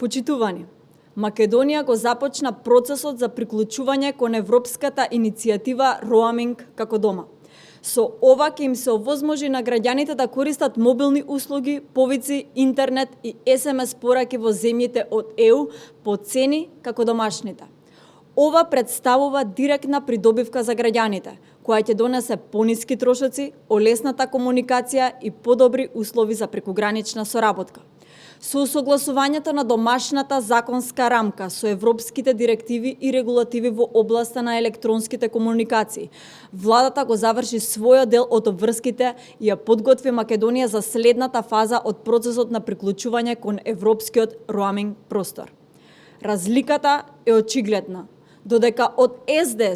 Почитувани, Македонија го започна процесот за приклучување кон европската иницијатива Roaming како дома. Со ова ќе им се овозможи на граѓаните да користат мобилни услуги, повици, интернет и SMS пораки во земјите од ЕУ по цени како домашните. Ова представува директна придобивка за граѓаните, која ќе донесе пониски трошоци, олесната комуникација и подобри услови за прекугранична соработка. Со согласувањето на домашната законска рамка со европските директиви и регулативи во областа на електронските комуникации, владата го заврши својот дел од обврските и ја подготви Македонија за следната фаза од процесот на приклучување кон европскиот роаминг простор. Разликата е очигледна. Додека од СД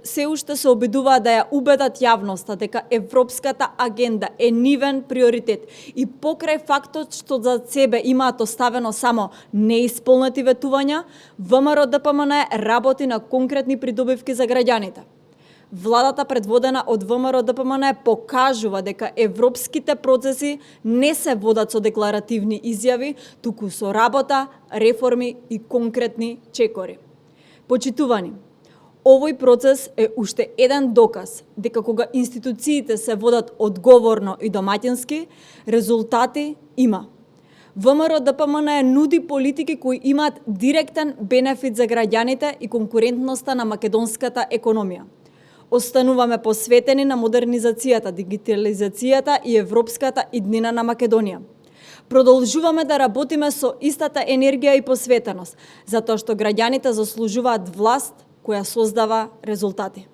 се уште се обидуваат да ја убедат јавноста дека европската агенда е нивен приоритет и покрај фактот што за себе имаат оставено само неисполнети ветувања, ВМРО-ДПМН работи на конкретни придобивки за граѓаните. Владата предводена од ВМРО-ДПМН покажува дека европските процеси не се водат со декларативни изјави, туку со работа, реформи и конкретни чекори. Почитувани, овој процес е уште еден доказ дека кога институциите се водат одговорно и домаќински, резултати има. ВМРО-ДПМН нуди политики кои имаат директен бенефит за граѓаните и конкурентноста на македонската економија. Остануваме посветени на модернизацијата, дигитализацијата и европската иднина на Македонија. Продолжуваме да работиме со истата енергија и посветеност, затоа што граѓаните заслужуваат власт која создава резултати.